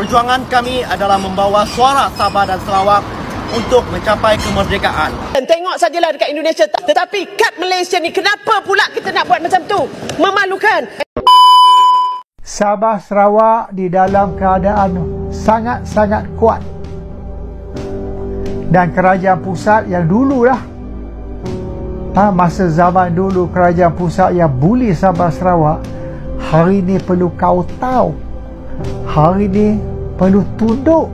Perjuangan kami adalah membawa suara Sabah dan Sarawak untuk mencapai kemerdekaan. Dan tengok sajalah dekat Indonesia. Tetapi kat Malaysia ni, kenapa pula kita nak buat macam tu? Memalukan. Sabah Sarawak di dalam keadaan sangat-sangat kuat. Dan kerajaan pusat yang dululah, masa zaman dulu kerajaan pusat yang bully Sabah Sarawak, hari ini perlu kau tahu, hari ini perlu tunduk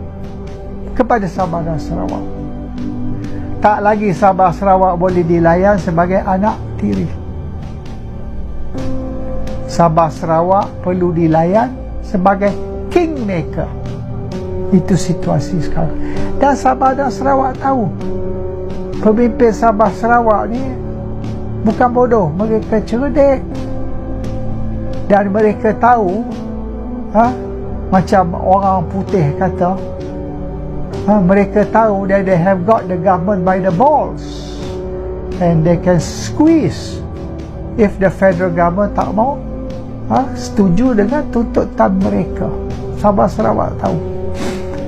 kepada Sabah dan Sarawak. Tak lagi Sabah Sarawak boleh dilayan sebagai anak tiri. Sabah Sarawak perlu dilayan sebagai kingmaker. Itu situasi sekarang. Dan Sabah dan Sarawak tahu, pemimpin Sabah Sarawak ni bukan bodoh, mereka cerdik. Dan mereka tahu, macam orang putih kata, mereka tahu that they have got the government by the balls and they can squeeze if the federal government tak mau setuju dengan tuntutan mereka. Sabah Sarawak tahu,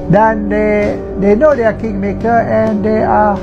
dan they know they are kingmaker and they are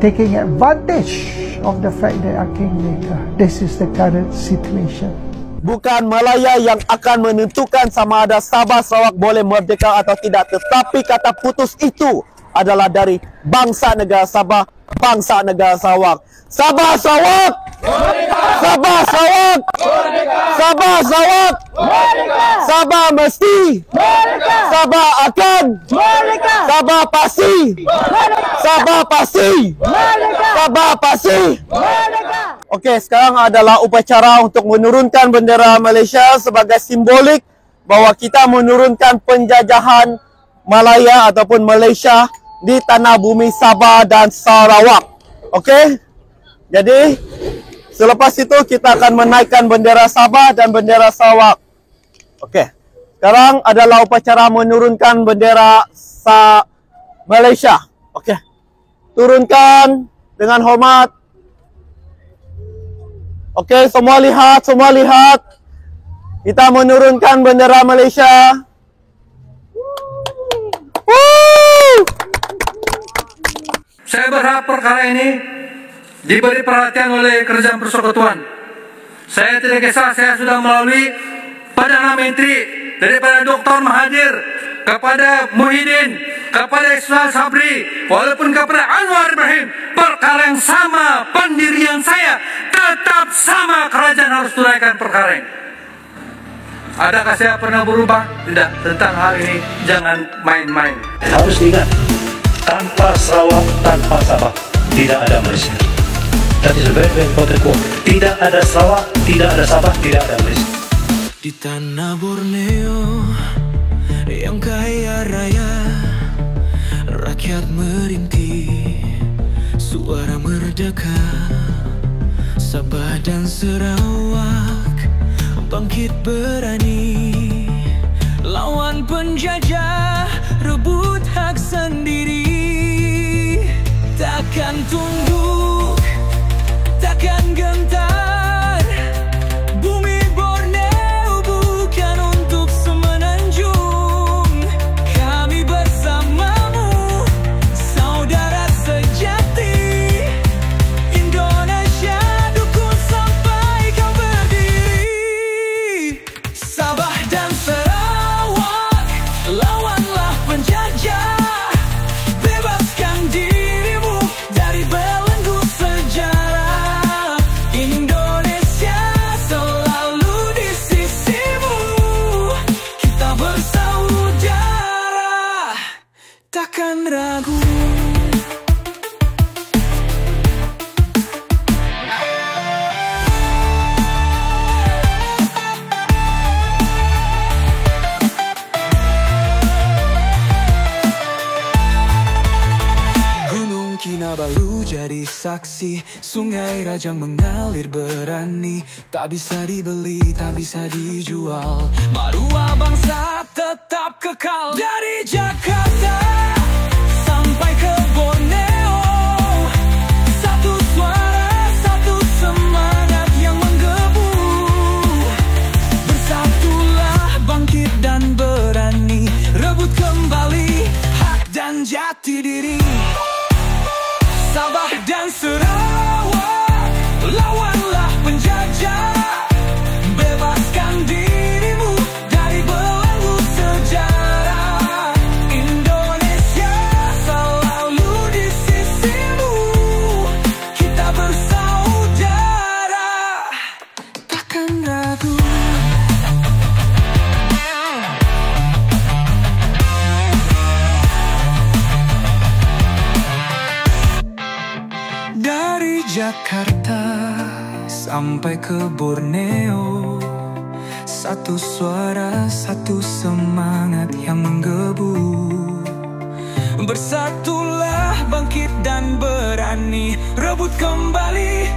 taking advantage of the fact they are kingmaker. This is the current situation. Bukan Malaya yang akan menentukan sama ada Sabah Sarawak boleh merdeka atau tidak, tetapi kata putus itu adalah dari bangsa negara Sabah, bangsa negara Sarawak. Sabah Sarawak! Merdeka! Sabah Sarawak! Merdeka! Sabah Sarawak! Merdeka! Sabah mesti! Merdeka! Sabah akan! Merdeka! Sabah pasti! Merdeka! Sabah pasti! Merdeka! Sabah pasti! Merdeka! Okey, sekarang adalah upacara untuk menurunkan bendera Malaysia sebagai simbolik bahawa kita menurunkan penjajahan Malaya ataupun Malaysia di tanah bumi Sabah dan Sarawak. Okey? Jadi, selepas itu kita akan menaikkan bendera Sabah dan bendera Sarawak. Okey. Sekarang adalah upacara menurunkan bendera Malaysia. Okey. Turunkan dengan hormat. Okey, semua lihat, semua lihat. Kita menurunkan bendera Malaysia. Saya berharap perkara ini diberi perhatian oleh Kerajaan Persekutuan. Saya tidak kisah, saya sudah melalui Perdana Menteri, daripada Dr. Mahathir kepada Muhyiddin, kepada Ismail Sabri, walaupun kepada Anwar Ibrahim, perkara yang sama, pendirian saya tetap sama. Kerajaan harus tunaikan perkara ini. Adakah saya pernah berubah? Tidak. Tentang hal ini jangan main-main. Harus diingat, tanpa Sarawak, tanpa Sabah, tidak ada Malaysia. That is a very, very important quote. Tidak ada Sarawak, tidak ada Sabah, tidak ada Malaysia. Di tanah Borneo yang kaya raya, rakyat merintih suara merdeka. Sabah dan Sarawak bangkit berani, lawan penjajah rebut hak sendiri. Takkan tunduk, takkan gentar. Bumi Borneo bukan untuk semenanjung. Kami bersamamu, saudara sejati. Indonesia dukung sampai kau berdiri. Sabah dan Sarawak, lawanlah penjajah. Bebaskan dirimu dari belenggu sejarah. Indonesia selalu di sisimu. Kita bersaudara, takkan ragu. Gunung Kinabalu jadi saksi, Sungai Rajang mengalir berani. Tak bisa dibeli, tak bisa dijual, maruah bangsa tetap kekal. Dari Jakarta sampai ke Borneo, satu suara, satu semangat yang menggebu. Bersatulah bangkit dan berani. jati diri. Sabah dan Sarawak, lawanlah penjajah. Bebaskan dirimu dari belenggu sejarah. Indonesia selalu di sisimu. Kita bersaudara, takkan ragu. Dari Jakarta sampai ke Borneo, satu suara, satu semangat yang menggebu. Bersatulah, bangkit dan berani, rebut kembali